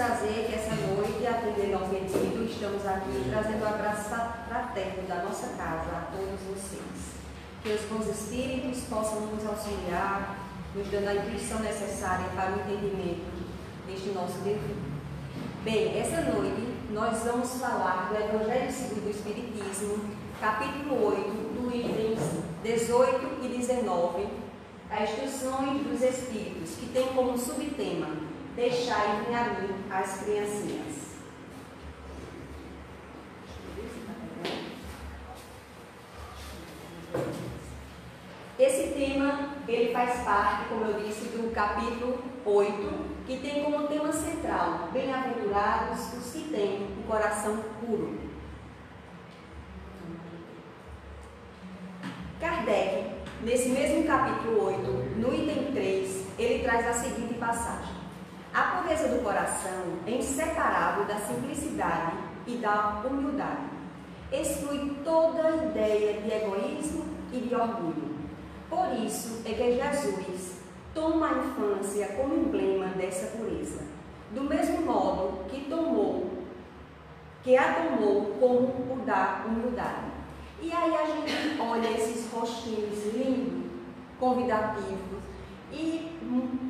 prazer que essa noite, atendendo ao pedido, estamos aqui trazendo um abraço fraterno da nossa casa a todos vocês. Que os bons espíritos possam nos auxiliar, nos dando a intuição necessária para o entendimento deste nosso dever. Bem, essa noite nós vamos falar do Evangelho segundo o Espiritismo, capítulo 8, do itens 18 e 19, as instruções dos Espíritos, que tem como subtema deixar vir a mim as criancinhas. Esse tema, ele faz parte, como eu disse, do capítulo 8, que tem como tema central: bem-aventurados os que têm o coração puro. Kardec, nesse mesmo capítulo 8, no item 3, ele traz a seguinte passagem: a pureza do coração é inseparável da simplicidade e da humildade. Exclui toda ideia de egoísmo e de orgulho. Por isso é que Jesus toma a infância como emblema dessa pureza, do mesmo modo que a tomou como o da humildade. E aí a gente olha esses rostinhos lindos, convidativos, e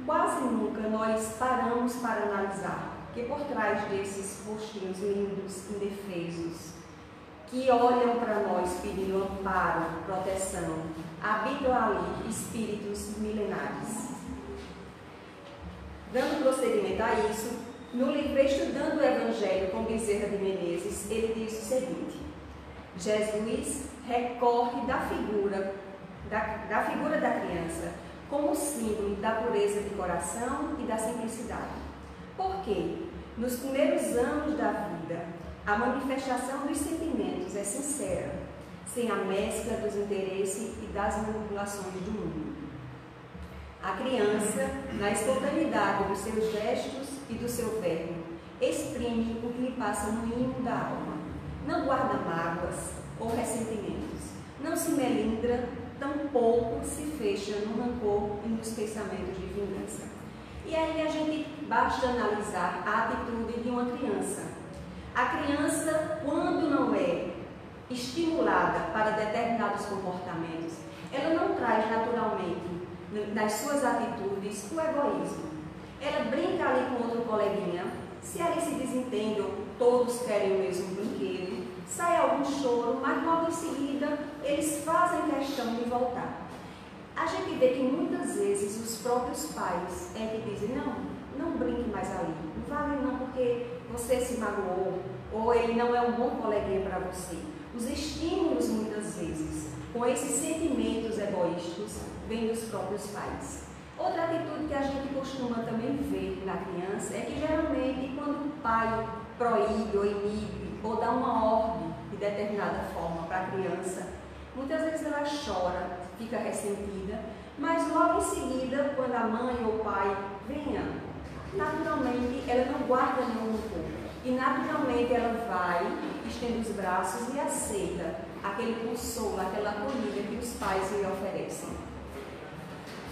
quase nunca nós paramos para analisar que por trás desses rostinhos lindos, indefesos, que olham para nós pedindo amparo, proteção, habitam ali espíritos milenares. Dando prosseguimento a isso, no livro Estudando o Evangelho com Bezerra de Menezes, ele diz o seguinte: Jesus recorre da figura da criança como símbolo da pureza de coração e da simplicidade. Porque nos primeiros anos da vida, a manifestação dos sentimentos é sincera, sem a mescla dos interesses e das manipulações do mundo. A criança, na espontaneidade dos seus gestos e do seu verbo, exprime o que lhe passa no íntimo da alma. Não guarda mágoas ou ressentimentos, não se melindra, tampouco se fecha no rancor e nos pensamentos de vingança. E aí a gente basta analisar a atitude de uma criança. A criança, quando não é estimulada para determinados comportamentos, ela não traz naturalmente nas suas atitudes o egoísmo. Ela brinca ali com outro coleguinha, se ali se desentendem, todos querem o mesmo brinquedo, sai algum choro, mas logo em seguida eles fazem questão de voltar. A gente vê que muitas vezes os próprios pais é que dizem: não brinque mais ali, não vale não, porque você se magoou, ou ele não é um bom coleguinha para você. Os estímulos, muitas vezes, com esses sentimentos egoístas, vêm dos próprios pais. Outra atitude que a gente costuma também ver na criança é que geralmente quando o pai proíbe ou inibe ou dá uma ordem de determinada forma para a criança, muitas vezes ela chora, fica ressentida, mas logo em seguida, quando a mãe ou o pai venha, naturalmente ela não guarda nenhum rancor e naturalmente ela vai, estende os braços e aceita aquele consolo, aquela acolhida que os pais lhe oferecem.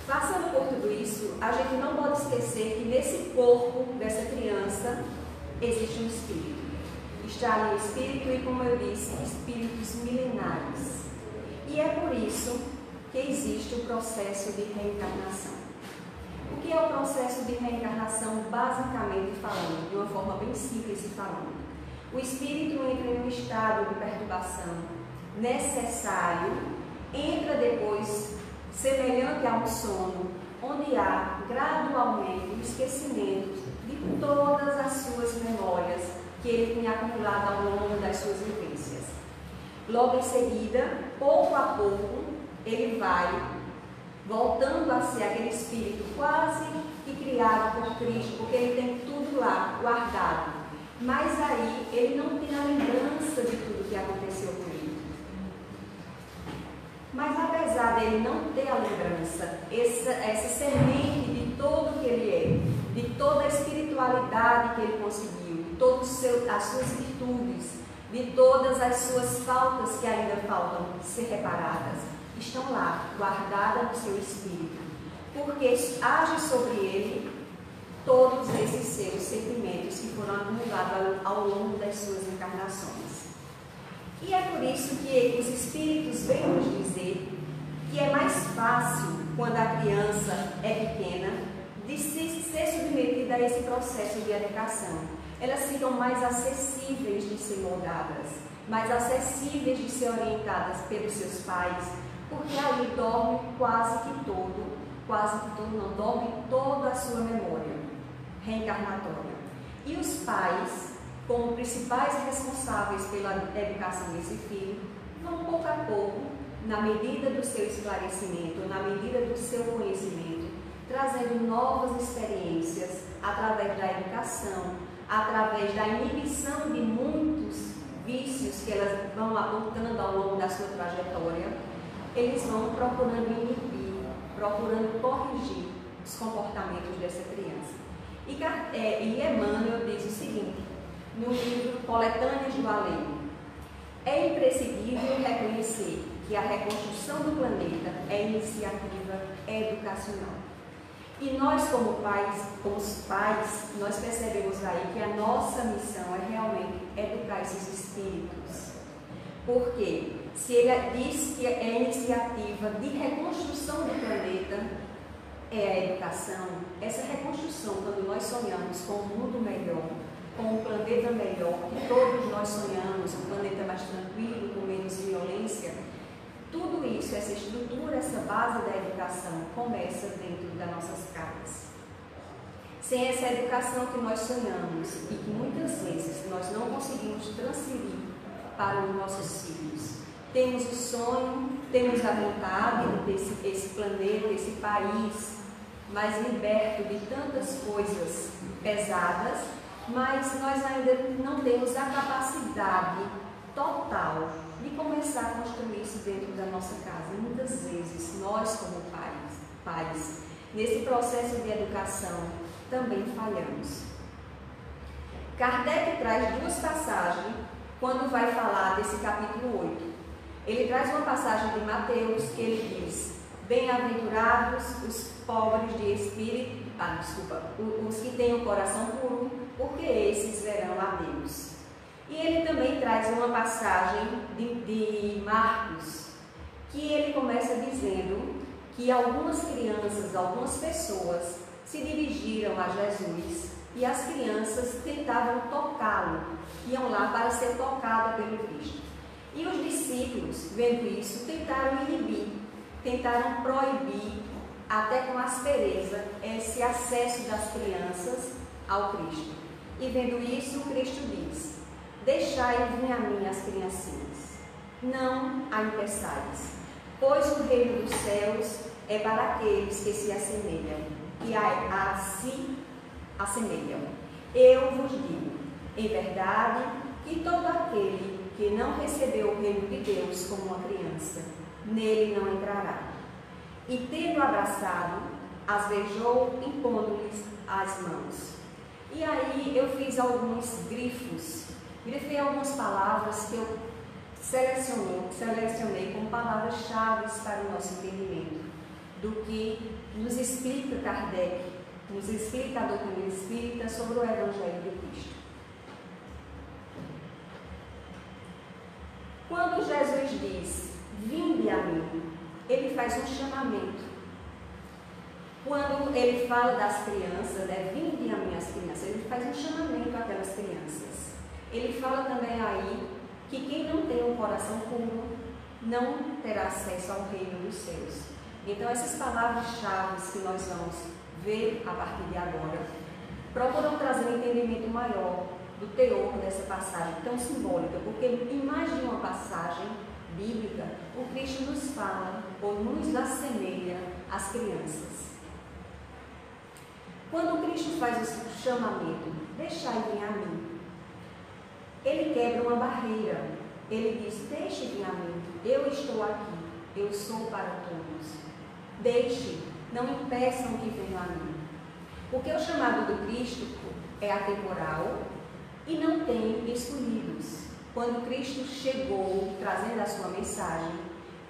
Passando por tudo isso, a gente não pode esquecer que nesse corpo dessa criança existe um espírito. Está ali o espírito e, como eu disse, espíritos milenares. E é por isso que existe o processo de reencarnação. O que é o processo de reencarnação, basicamente falando, de uma forma bem simples e falando? O espírito entra em um estado de perturbação necessário, entra depois semelhante a um sono, onde há gradualmente o esquecimento de todas as suas memórias que ele tinha acumulado ao longo das suas vivências. Logo em seguida, pouco a pouco, ele vai voltando a ser aquele espírito quase que criado por Cristo, porque ele tem tudo lá guardado. Mas aí ele não tem a lembrança de tudo que aconteceu com ele. Mas apesar dele não ter a lembrança, essa semente de todo que ele é, de toda a espiritualidade que ele conseguiu, de todas as suas virtudes, de todas as suas faltas que ainda faltam ser reparadas, estão lá, guardadas no seu espírito, porque age sobre ele todos esses seus sentimentos que foram acumulados ao longo das suas encarnações. E é por isso que os Espíritos vêm nos dizer que é mais fácil, quando a criança é pequena, de ser submetida a esse processo de educação. Elas ficam mais acessíveis de ser moldadas, mais acessíveis de ser orientadas pelos seus pais, porque ali dorme dorme toda a sua memória reencarnatória. E os pais, como principais responsáveis pela educação desse filho, vão pouco a pouco, na medida do seu esclarecimento, na medida do seu conhecimento, trazendo novas experiências através da educação, através da inibição de muitos vícios que elas vão apontando ao longo da sua trajetória. Eles vão procurando inibir, procurando corrigir os comportamentos dessa criança. E Emmanuel diz o seguinte, no livro Coletâneas do Além: é imprescindível reconhecer que a reconstrução do planeta é iniciativa educacional. E nós, como pais, nós percebemos aí que a nossa missão é realmente educar esses espíritos. Porque se ele diz que é iniciativa de reconstrução do planeta, é a educação, essa reconstrução, quando nós sonhamos com um mundo melhor, com um planeta melhor, que todos nós sonhamos, um planeta mais tranquilo, com menos violência, tudo isso, essa estrutura, essa base da educação começa dentro das nossas casas. Sem essa educação que nós sonhamos e que muitas vezes nós não conseguimos transferir para os nossos filhos. Temos o sonho, temos a vontade desse planeta, desse país mais liberto de tantas coisas pesadas, mas nós ainda não temos a capacidade total de começar a construir isso dentro da nossa casa. E muitas vezes nós, como pais, nesse processo de educação, também falhamos. Kardec traz duas passagens quando vai falar desse capítulo 8. Ele traz uma passagem de Mateus que ele diz: bem-aventurados os pobres de espírito, os que têm o coração puro, porque esses verão a Deus. E ele também traz uma passagem de Marcos, que ele começa dizendo que algumas crianças, algumas pessoas se dirigiram a Jesus e as crianças tentavam tocá-lo, iam lá para ser tocada pelo Cristo. E os discípulos, vendo isso, tentaram inibir, tentaram proibir, até com aspereza, esse acesso das crianças ao Cristo. E vendo isso, o Cristo diz: deixai vir a mim as criancinhas, não a impeçais, pois o reino dos céus é para aqueles que se assemelham, e a si assemelham. Eu vos digo, em verdade, que todo aquele que não recebeu o reino de Deus como uma criança, nele não entrará. E tendo abraçado, as beijou, impondo-lhes as mãos. E aí eu fiz alguns grifei algumas palavras que eu selecionei como palavras-chave para o nosso entendimento do que nos explica Kardec, nos explica a doutrina espírita sobre o Evangelho de Cristo. Quando Jesus diz: vinde a mim, ele faz um chamamento. Quando ele fala das crianças, vinde a mim as crianças, ele faz um chamamento àquelas crianças. Ele fala também aí que quem não tem um coração puro não terá acesso ao reino dos céus. Então essas palavras-chave que nós vamos ver a partir de agora procuram trazer um entendimento maior do teor dessa passagem tão simbólica, porque em mais de uma passagem bíblica, o Cristo nos fala ou nos assemelha às crianças. Quando o Cristo faz o chamamento, deixai vir a mim, ele quebra uma barreira. Ele diz: deixe vir a mim, eu estou aqui, eu sou para todos. Deixe, não impeçam que venham a mim. Porque o chamado do Cristo é atemporal e não tem escolhidos. Quando Cristo chegou trazendo a sua mensagem,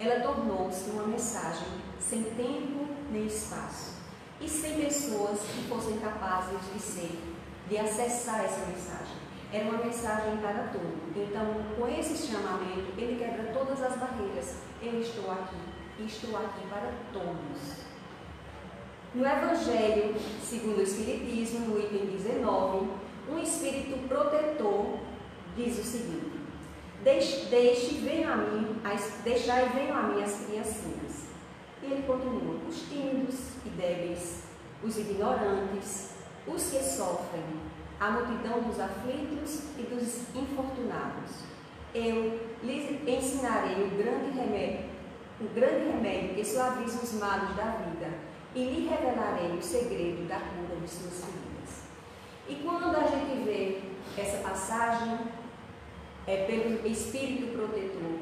ela tornou-se uma mensagem sem tempo nem espaço e sem pessoas que fossem capazes de ser de acessar essa mensagem. Era uma mensagem para todos. Então, com esse chamamento, ele quebra todas as barreiras. Eu estou aqui para todos. No Evangelho, segundo o Espiritismo, no item 19, um espírito protetor diz o seguinte: deixai venham a mim as criancinhas. E ele continua: os tímidos e débeis, os ignorantes, os que sofrem, a multidão dos aflitos e dos infortunados. Eu lhes ensinarei o grande remédio que suaviza os males da vida, e lhe revelarei o segredo da cura de suas feridas. E quando a gente vê essa passagem, pelo Espírito Protetor,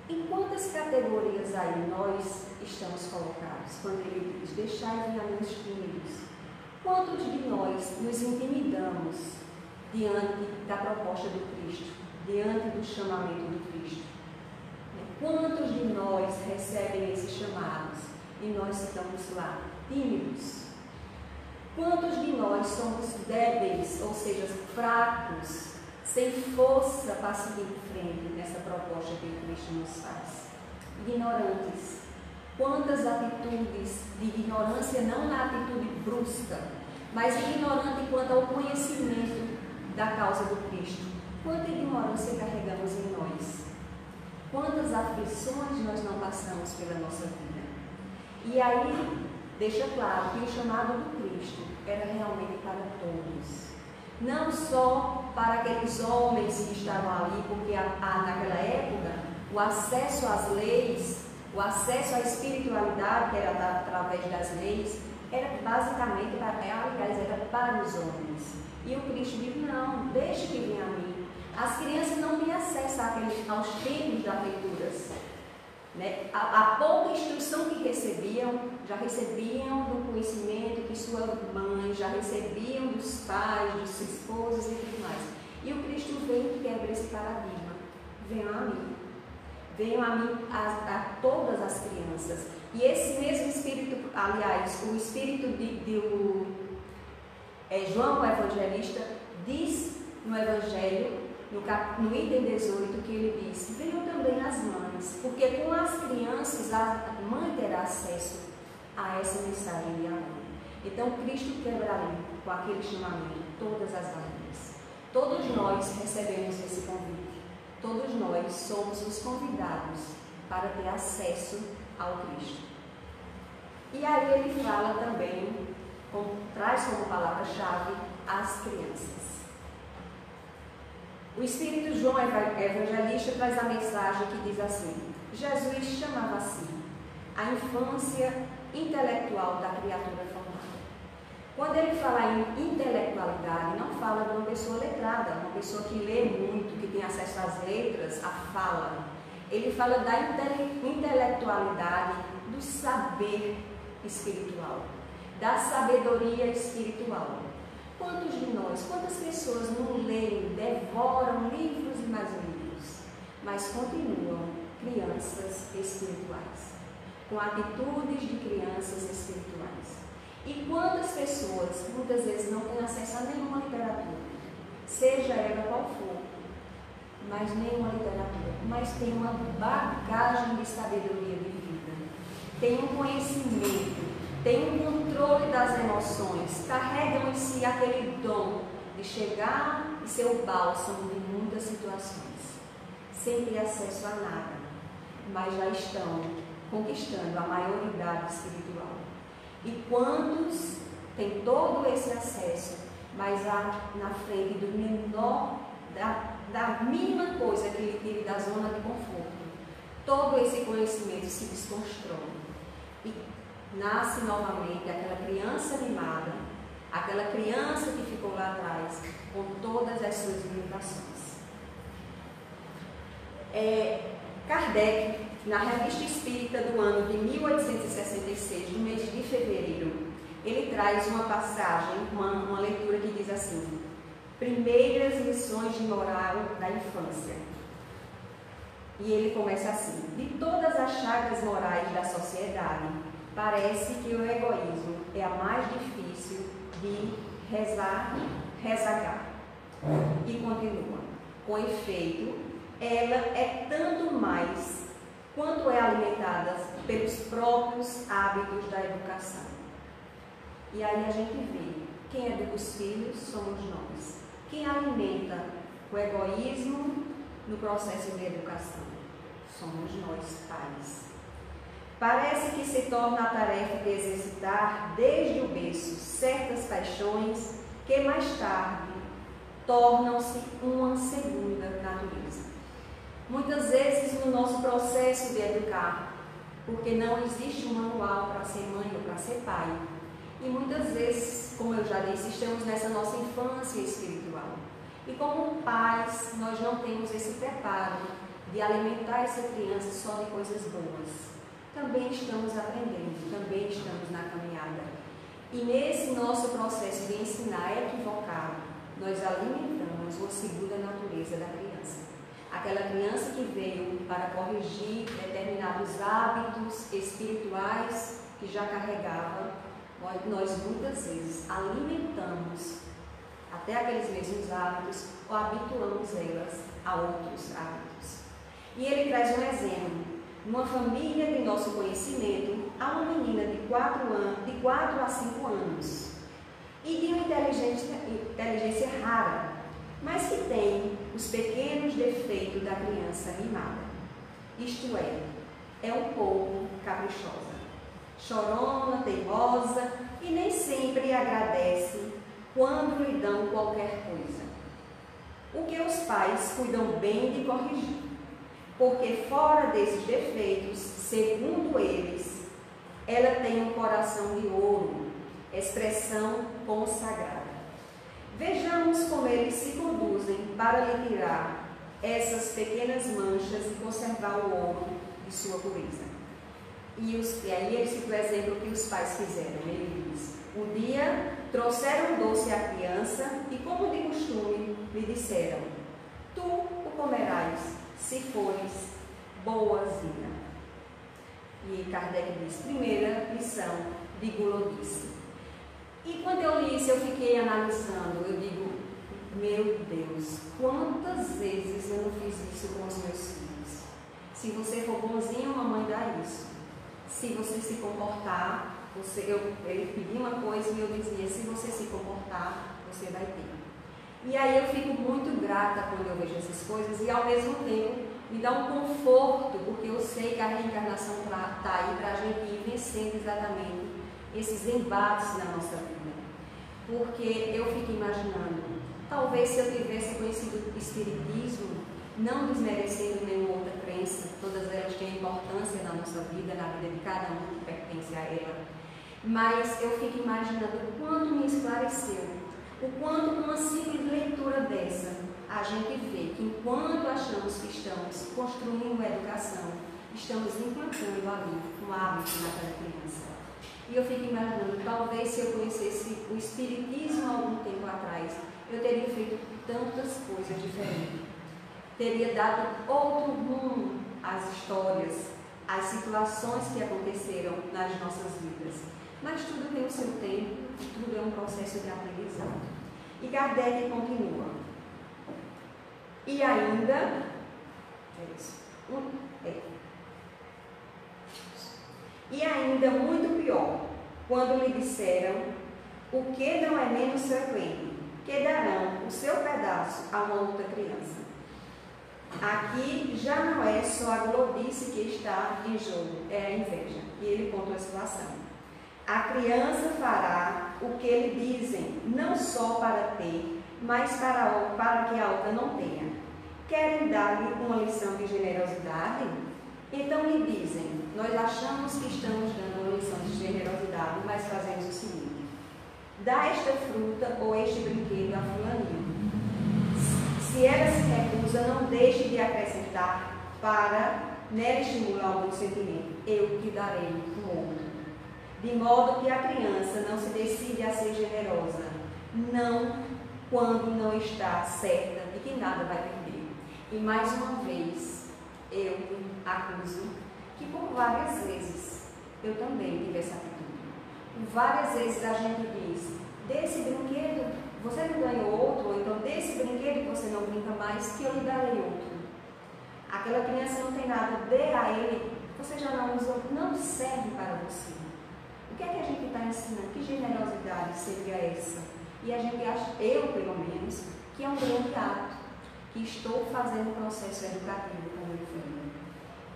em quantas categorias aí nós estamos colocados? Quando ele diz: deixai vir a mim os tímidos. Quantos de nós nos intimidamos diante da proposta do Cristo, diante do chamamento do Cristo? Quantos de nós recebem esses chamados e nós estamos lá, tímidos? Quantos de nós somos débeis, ou seja, fracos, sem força para seguir em frente nessa proposta que o Cristo nos faz? Ignorantes. Quantas atitudes de ignorância, não na atitude brusca, mas ignorante quanto ao conhecimento da causa do Cristo. Quanta ignorância carregamos em nós? Quantas aflições nós não passamos pela nossa vida? E aí, deixa claro que o chamado do Cristo era realmente para todos. Não só para aqueles homens que estavam ali, porque naquela época o acesso às leis, o acesso à espiritualidade, que era através das leis, era basicamente era para os homens. E o Cristo diz: não, deixe que venha a mim. As crianças não têm acesso aos tempos das leituras. Né? A pouca instrução que recebiam, já recebiam do conhecimento que sua mãe, já recebiam dos pais, dos esposos e tudo mais. E o Cristo vem e quebra esse paradigma. Venham a mim. Venham a mim a todas as crianças. E esse mesmo Espírito, aliás, o Espírito de João o Evangelista diz no Evangelho, no item 18, que ele diz: venham também as mães, porque com as crianças a mãe terá acesso a essa mensagem de amor. Então Cristo quebra ali, com aquele chamamento, todas as barreiras. Todos nós recebemos esse convite. Todos nós somos os convidados para ter acesso ao Cristo. E aí ele fala também, traz como palavra-chave as crianças. O Espírito João Evangelista traz a mensagem que diz assim: Jesus chamava assim a infância intelectual da criatura formada. Quando ele fala em intelectualidade, não fala de uma pessoa letrada, uma pessoa que lê muito, que tem acesso às letras, à fala. Ele fala da intelectualidade do saber espiritual, da sabedoria espiritual. Quantos de nós, quantas pessoas não leem, devoram livros e mais livros, mas continuam crianças espirituais, com atitudes de crianças espirituais? E quantas pessoas, muitas vezes, não têm acesso a nenhuma literatura, seja ela qual for, mas nenhuma literatura, mas tem uma bagagem de sabedoria de vida, tem um conhecimento, tem um controle das emoções, carregam em si aquele dom de chegar e ser o bálsamo de muitas situações, sem ter acesso a nada, mas já estão conquistando a maioridade espiritual. E quantos têm todo esse acesso, mas na frente do menor, da mínima coisa que lhe tire da zona de conforto, todo esse conhecimento se desconstrói. E nasce novamente aquela criança mimada, aquela criança que ficou lá atrás, com todas as suas limitações. Kardec, na Revista Espírita do ano de 1866, no mês de fevereiro, ele traz uma passagem, uma leitura que diz assim: primeiras lições de moral da infância. E ele começa assim: de todas as chagas morais da sociedade, parece que o egoísmo é a mais difícil de rezar, rezagar. E continua: com efeito, ela é tanto mais quanto é alimentada pelos próprios hábitos da educação. E aí a gente vê, quem educa os filhos somos nós. Quem alimenta o egoísmo no processo de educação somos nós, pais. Parece que se torna a tarefa de exercitar desde o berço certas paixões que mais tarde tornam-se uma segunda natureza. Muitas vezes no nosso processo de educar, porque não existe um manual para ser mãe ou para ser pai, e muitas vezes, como eu já disse, estamos nessa nossa infância espiritual. E como pais, nós não temos esse preparo de alimentar essa criança só de coisas boas. Também estamos aprendendo, também estamos na caminhada. E nesse nosso processo de ensinar equivocado, nós alimentamos uma segunda natureza da criança. Aquela criança que veio para corrigir determinados hábitos espirituais que já carregava, nós muitas vezes alimentamos até aqueles mesmos hábitos ou habituamos elas a outros hábitos. E ele traz um exemplo. Numa família de nosso conhecimento, há uma menina de 4 a 5 anos e de uma inteligência rara, mas que tem os pequenos defeitos da criança mimada. Isto é um pouco caprichosa, chorona, teimosa e nem sempre agradece quando lhe dão qualquer coisa. O que os pais cuidam bem de corrigir, porque fora desses defeitos, segundo eles, ela tem um coração de ouro, expressão consagrada. Vejamos como eles se conduzem para lhe tirar essas pequenas manchas e conservar o ouro de sua pureza. E aí ele cita o exemplo que os pais fizeram. Ele diz: um dia trouxeram um doce à criança e, como de costume, lhe disseram: tu o comerás, se fores boazinha. E Kardec diz: primeira lição de gulodice. E quando eu li isso, eu fiquei analisando, eu digo: meu Deus, quantas vezes eu não fiz isso com os meus filhos? Se você for bonzinho, a mamãe dá isso. Se você se comportar, ele pedia uma coisa e eu dizia: se você se comportar, você vai ter. E aí eu fico muito grata quando eu vejo essas coisas e ao mesmo tempo me dá um conforto, porque eu sei que a reencarnação está aí para a gente ir vencendo exatamente esses embates na nossa vida. Porque eu fico imaginando, talvez se eu tivesse conhecido o Espiritismo, não desmerecendo nenhuma outra crença, todas elas têm importância na nossa vida, na vida de cada um que pertence a ela, mas eu fico imaginando o quanto me esclareceu, o quanto com uma simples leitura dessa, a gente vê que enquanto achamos que estamos construindo uma educação, estamos implantando ali um hábito naquela criança. E eu fico imaginando, talvez se eu conhecesse o Espiritismo há algum tempo atrás, eu teria feito tantas coisas diferentes. Teria dado outro rumo às histórias, às situações que aconteceram nas nossas vidas. Mas tudo tem o seu tempo, tudo é um processo de aprendizado. E Kardec continua. E ainda, e ainda muito pior, quando lhe disseram o que não é menos frequente, que darão o seu pedaço a uma outra criança. Aqui já não é só a glodice que está em jogo, é a inveja. E ele conta a situação. A criança fará o que lhe dizem, não só para ter, mas para que a outra não tenha. Querem dar-lhe uma lição de generosidade? Então lhe dizem: nós achamos que estamos dando uma lição de generosidade, mas fazemos o seguinte: dá esta fruta ou este brinquedo a fulaninho. Se ela se recusa, não deixe de acrescentar para nela estimular algum sentimento. Eu te darei um outro. De modo que a criança não se decide a ser generosa, não quando não está certa de que nada vai perder. E mais uma vez, eu acuso que por várias vezes eu também tive essa atitude. Por várias vezes a gente diz: desse brinquedo você não ganhou outro, ou então desse brinquedo que você não brinca mais, que eu lhe darei outro. Aquela criança não tem nada, dê a ele, você já não usou, não serve para você. O que é que a gente está ensinando? Que generosidade seria essa? E a gente acha, eu pelo menos, que é um grande ato, que estou fazendo um processo educativo com meu filho.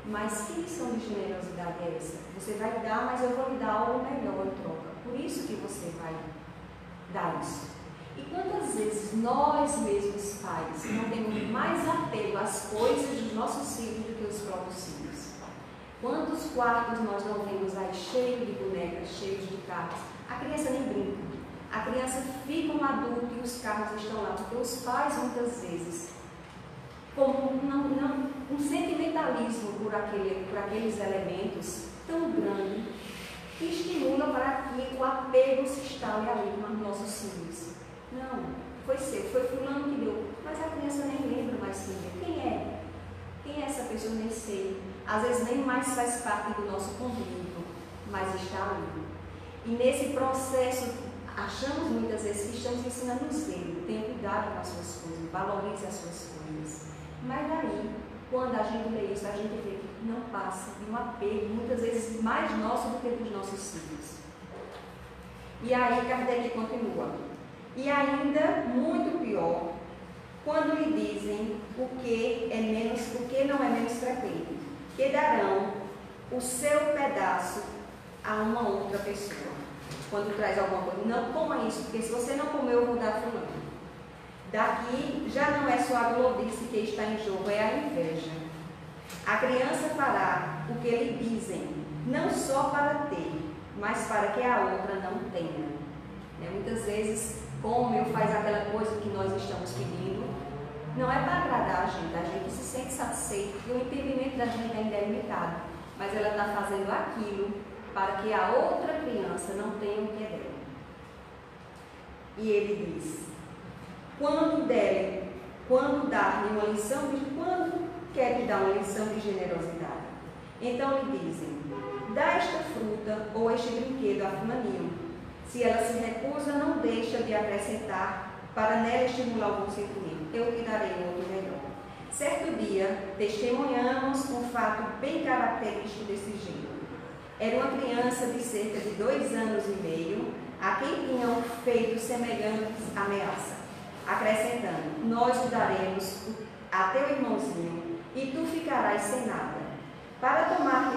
Mas que lição de generosidade é essa? Você vai dar, mas eu vou lhe dar algo melhor em troca. Por isso que você vai dar isso. E quantas vezes nós mesmos pais não temos mais apego às coisas dos nossos filhos do que os próprios filhos? Quantos quartos nós não vemos aí cheios de bonecas, cheios de carros? A criança nem brinca. A criança fica um adulto e os carros estão lá, porque os pais muitas vezes, como um sentimentalismo por aqueles elementos tão grande, que estimulam para que o apego se instale ali nos nossos filhos. Não, foi seu, foi fulano que deu, mas a criança nem lembra mais quem é. Quem é essa pessoa? Nem sei. Às vezes nem mais faz parte do nosso convívio, mas está ali. E nesse processo, achamos muitas vezes que estamos ensinando o zelo, tenha cuidado com as suas coisas, valorize as suas coisas. Mas daí, quando a gente lê isso, a gente vê que não passa de um apego, muitas vezes mais nosso do que dos nossos filhos. E aí Kardec continua. E ainda, muito pior, quando lhe dizem o que não é menos frequente, que darão o seu pedaço a uma outra pessoa. Quando traz alguma coisa, não coma isso, porque se você não comeu, eu vou dar fulano. Daqui já não é só a glorice que está em jogo, é a inveja. A criança fará o que lhe dizem, não só para ter, mas para que a outra não tenha. Muitas vezes, como eu faz aquela coisa que nós estamos pedindo, não é para agradar a gente se sente satisfeito, e o entendimento da gente ainda é limitado, mas ela está fazendo aquilo para que a outra criança não tenha o que é dela. E ele diz, quando quer lhe dar uma lição de generosidade, então lhe dizem, dá esta fruta ou este brinquedo a fulaninho. Se ela se recusa, não deixa de acrescentar para nela estimular algum sentimento. Eu te darei outro melhor. Certo dia, testemunhamos um fato bem característico desse gênero. Era uma criança de cerca de 2 anos e meio, a quem tinham feito semelhantes ameaça, acrescentando, nós te daremos a teu irmãozinho e tu ficarás sem nada. Para tornar a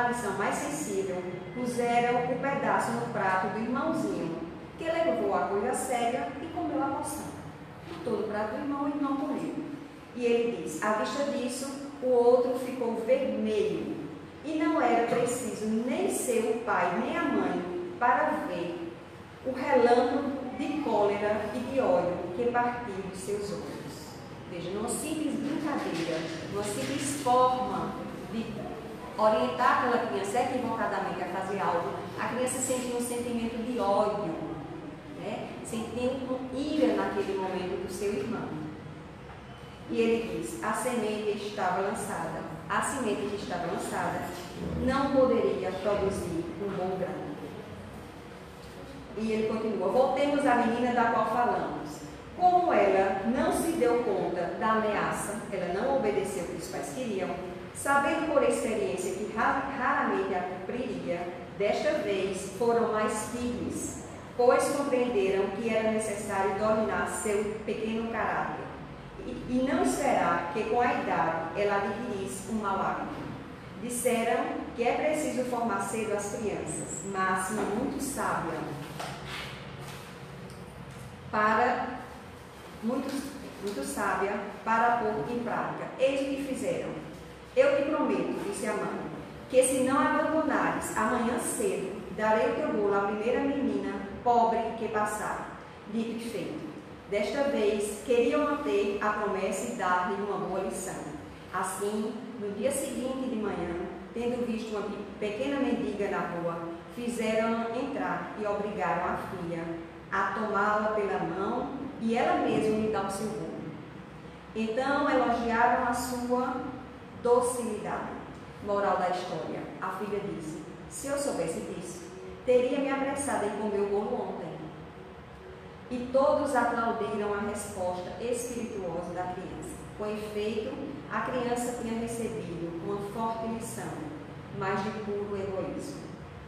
lição mais sensível, puseram o pedaço no prato do irmãozinho, que levou a coisa séria e comeu a porção. Todo o prato do irmão, o irmão comeu. E ele diz, à vista disso, o outro ficou vermelho, e não era preciso nem ser o pai nem a mãe para ver o relâmpago de cólera e de ódio que partiu de seus olhos. Veja, numa simples brincadeira, numa simples forma de orientar aquela criança equivocadamente a fazer algo, a criança sentiu um sentimento de ódio, sentindo ira naquele momento do seu irmão. E ele diz, a semente que estava lançada não poderia produzir um bom grão. E ele continua, voltemos à menina da qual falamos. Como ela não se deu conta da ameaça, ela não obedeceu o que os pais queriam, sabendo por experiência que raramente a cumpriria, desta vez foram mais firmes, pois compreenderam que era necessário dominar seu pequeno caráter e não esperar que com a idade ela adquirisse um mau hábito. Disseram que é preciso formar cedo as crianças, máxima muito sábia, muito sábia para pôr em prática. Eis o que fizeram. Eu te prometo, disse a mãe, que se não abandonares amanhã cedo, darei o teu bolo à primeira menina pobre que passar. Dito e feito. Desta vez, queriam manter a promessa e dar-lhe uma boa lição. Assim, no dia seguinte de manhã, tendo visto uma pequena mendiga na rua, fizeram-na entrar e obrigaram a filha a tomá-la pela mão e ela mesma lhe dar o seu bolo. Então, elogiaram a sua docilidade. Moral da história. A filha disse, se eu soubesse disso, teria me apressado em comer o bolo ontem. e todos aplaudiram a resposta espirituosa da criança. Com efeito, a criança tinha recebido uma forte lição, mas de puro egoísmo,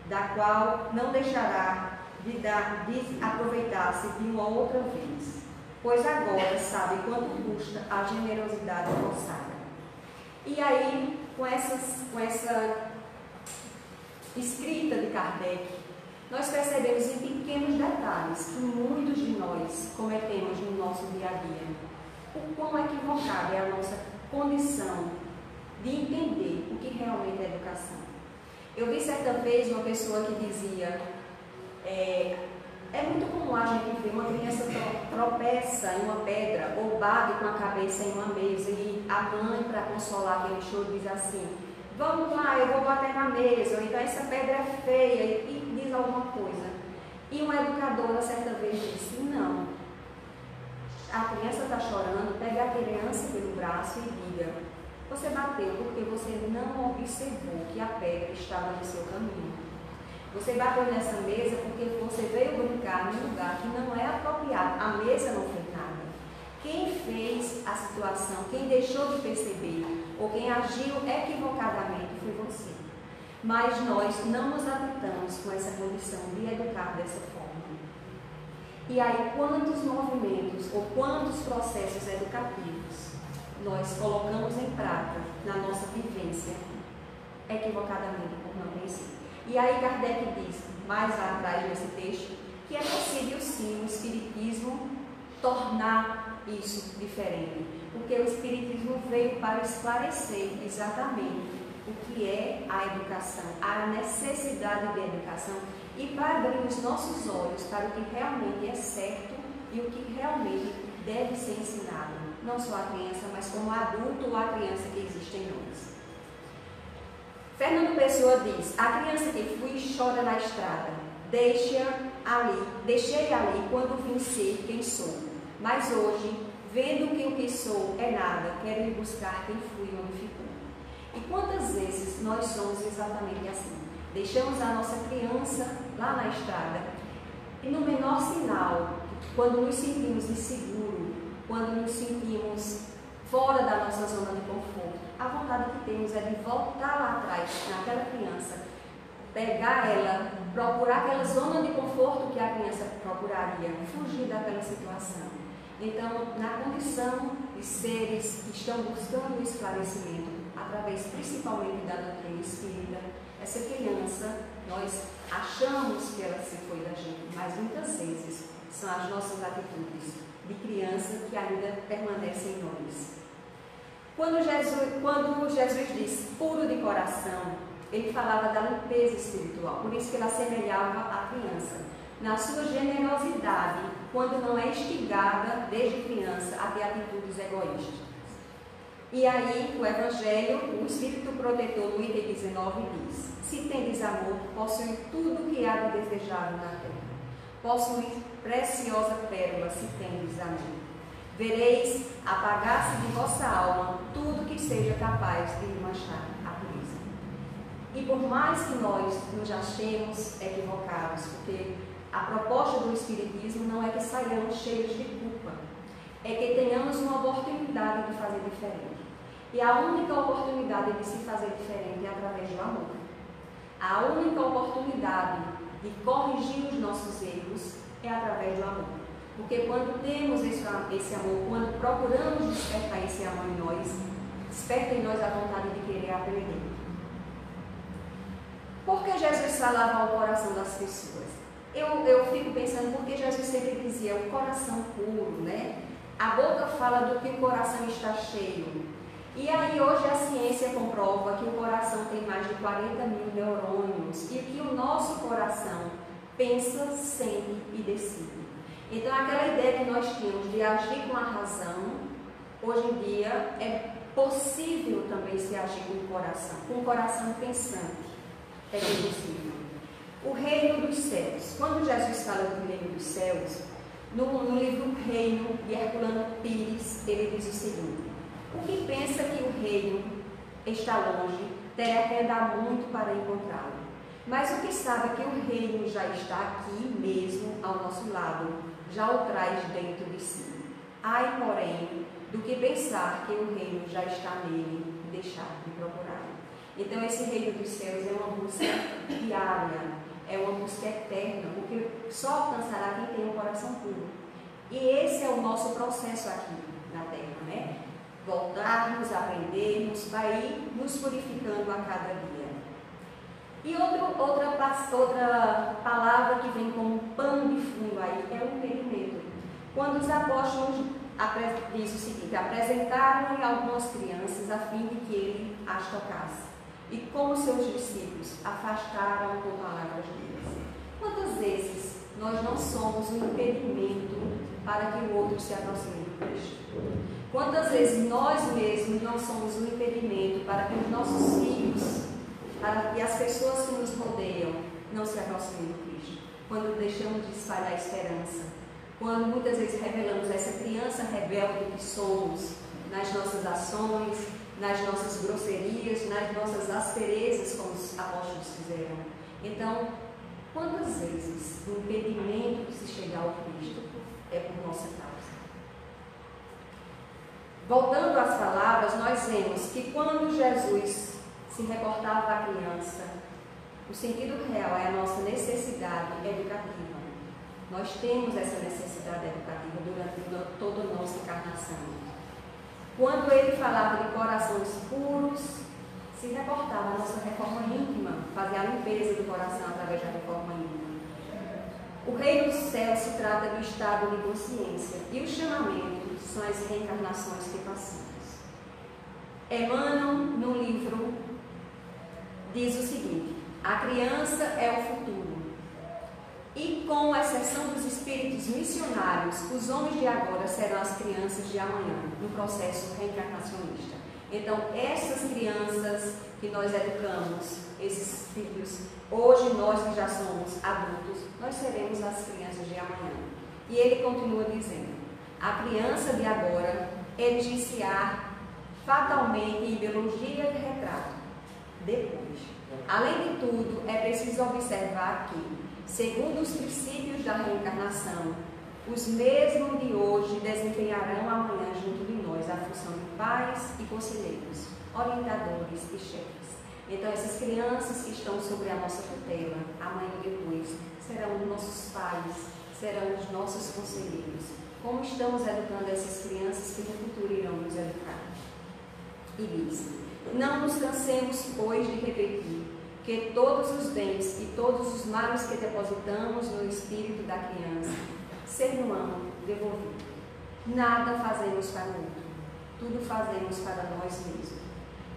da qual não deixará de aproveitar-se de uma outra vez, pois agora sabe quanto custa a generosidade forçada. E aí, com essa escrita de Kardec, nós percebemos em pequenos detalhes que muitos de nós cometemos no nosso dia a dia. O quão equivocada é a nossa condição de entender o que realmente é educação. Eu vi certa vez uma pessoa que dizia, é muito comum a gente ver uma criança tropeça em uma pedra ou bate com a cabeça em uma mesa e a mãe, para consolar aquele choro, diz assim: vamos lá, eu vou bater na mesa, ou então essa pedra é feia, e diz alguma coisa. E uma educadora certa vez disse: não, a criança está chorando, pega a criança pelo braço e diga: você bateu porque você não observou que a pedra estava no seu caminho. Você bateu nessa mesa porque você veio brincar num lugar que não é apropriado. A mesa não fez nada. Quem fez a situação, quem deixou de perceber, ou quem agiu equivocadamente foi você. Mas nós não nos habitamos com essa condição de educar dessa forma. E aí, quantos movimentos ou quantos processos educativos nós colocamos em prática na nossa vivência equivocadamente por não conhecer. E aí Kardec diz, mais atrás nesse texto, que é possível sim o Espiritismo tornar isso diferente, porque o Espiritismo veio para esclarecer exatamente o que é a educação, a necessidade de educação, e para abrir os nossos olhos para o que realmente é certo e o que realmente deve ser ensinado, não só a criança, mas como adulto ou a criança que existe em nós. Fernando Pessoa diz: a criança que fui chora na estrada, deixei ali quando vim ser quem sou, mas hoje, vendo que o que sou é nada, quero ir buscar quem fui e onde ficou. E quantas vezes nós somos exatamente assim? Deixamos a nossa criança lá na estrada e no menor sinal, quando nos sentimos inseguros, quando nos sentimos fora da nossa zona de conforto, a vontade que temos é de voltar lá atrás, naquela criança, pegar ela, procurar aquela zona de conforto que a criança procuraria, fugir daquela situação. Então, na condição de seres que estão buscando o esclarecimento, através principalmente da doutrina espírita, essa criança, nós achamos que ela se foi da gente, mas muitas vezes são as nossas atitudes de criança que ainda permanecem em nós. Quando Jesus disse puro de coração, ele falava da limpeza espiritual, por isso que ele assemelhava a criança, na sua generosidade, quando não é instigada desde criança a ter atitudes egoístas. E aí, o Evangelho, o Espírito Protetor, no item 19, diz: se tendes amor, possui tudo que há de desejável na terra. Possui preciosa pérola, se tendes amor. Vereis apagar-se de vossa alma tudo que seja capaz de lhe manchar a pureza. E por mais que nós nos achemos equivocados, porque a proposta do Espiritismo não é que saiamos cheios de culpa, é que tenhamos uma oportunidade de fazer diferente. E a única oportunidade de se fazer diferente é através do amor. A única oportunidade de corrigir os nossos erros é através do amor. Porque quando temos esse amor, quando procuramos despertar esse amor em nós, desperta em nós a vontade de querer aprender. Por que Jesus falava ao coração das pessoas? Eu fico pensando, porque Jesus sempre dizia o coração puro, né? A boca fala do que o coração está cheio. E aí hoje a ciência comprova que o coração tem mais de 40 mil neurônios e que o nosso coração pensa, sente e decide. Então aquela ideia que nós tínhamos de agir com a razão, hoje em dia é possível também se agir com o coração pensante. É possível. O reino dos céus. Quando Jesus fala do reino dos céus, no livro Reino, de Herculano Pires, ele diz o seguinte: o que pensa que o reino está longe, terá que andar muito para encontrá-lo. Mas o que sabe que o reino já está aqui mesmo, ao nosso lado, já o traz dentro de si. Ai, porém, do que pensar que o reino já está nele e deixar de procurar. Então, esse reino dos céus é uma busca diária, é uma busca eterna, porque só alcançará quem tem um coração puro. E esse é o nosso processo aqui na Terra, né? Voltarmos, aprendermos, vai ir nos purificando a cada dia. E outra palavra que vem como pano de fundo aí é o impedimento. Quando os apóstolos diz o seguinte: apresentaram-lhe algumas crianças a fim de que ele as tocasse. E como seus discípulos afastaram com palavras deles. Quantas vezes nós não somos um impedimento para que o outro se aproxime de Cristo? Quantas vezes nós mesmos não somos um impedimento para que os nossos filhos, para que as pessoas que nos rodeiam não se aproximem de Cristo? Quando deixamos de espalhar a esperança, quando muitas vezes revelamos essa criança rebelde que somos nas nossas ações, nas nossas grosserias, nas nossas asperezas, como os apóstolos fizeram. Então, quantas vezes o impedimento de se chegar ao Cristo é por nossa causa? Voltando às palavras, nós vemos que quando Jesus se reportava à criança, o sentido real é a nossa necessidade educativa. Nós temos essa necessidade educativa durante toda a nossa encarnação. Quando ele falava de corações puros, se reportava a nossa reforma íntima, fazer a limpeza do coração através da reforma íntima. O reino dos céus se trata do estado de consciência e o chamamento são as reencarnações que passamos. Emmanuel, no livro, diz o seguinte: a criança é o futuro. E com exceção dos espíritos missionários, os homens de agora serão as crianças de amanhã, no processo reencarnacionista. Então, essas crianças que nós educamos, esses filhos, hoje nós que já somos adultos, nós seremos as crianças de amanhã. E ele continua dizendo: a criança de agora ediciar fatalmente em biologia de retrato. Depois, além de tudo, é preciso observar que, segundo os princípios da reencarnação, os mesmos de hoje desempenharão amanhã junto de nós a função de pais e conselheiros, orientadores e chefes. Então, essas crianças que estão sobre a nossa tutela, amanhã e depois, serão os nossos pais, serão os nossos conselheiros. Como estamos educando essas crianças que no futuro irão nos educar? E diz: não nos cansemos, pois, de repetir que todos os bens e todos os males que depositamos no espírito da criança serão devolvidos. Nada fazemos para o outro, tudo fazemos para nós mesmos.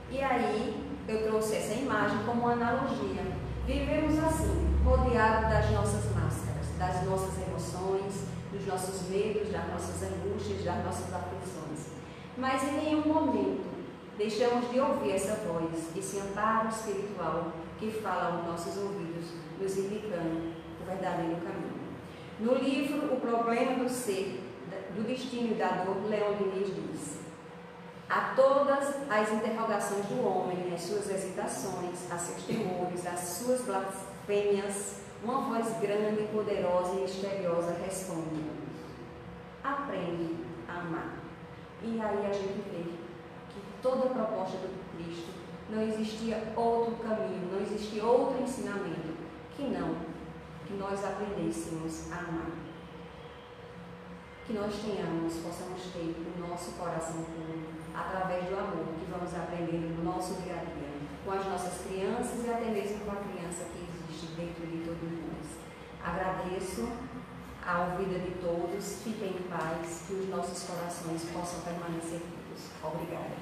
E aí eu trouxe essa imagem como uma analogia. Vivemos assim, rodeados das nossas máscaras, das nossas emoções, dos nossos medos, das nossas angústias, das nossas aflições. Mas em nenhum momento deixamos de ouvir essa voz, esse amparo espiritual que fala aos nossos ouvidos, nos indicando o verdadeiro caminho. No livro O Problema do Ser, do Destino e da Dor, Leon Denis diz: a todas as interrogações do homem, as suas hesitações, a seus temores, as suas blasfêmias, uma voz grande, poderosa e misteriosa responde: aprende a amar. E aí a gente vê que toda a proposta do Cristo, não existia outro caminho, não existia outro ensinamento que nós aprendêssemos a amar. Que nós possamos ter o nosso coração puro, através do amor que vamos aprendendo no nosso dia a dia, com as nossas crianças e até mesmo com a criança que existe dentro de todos nós. Agradeço a ouvida de todos, fiquem em paz, que os nossos corações possam permanecer puros. Obrigada.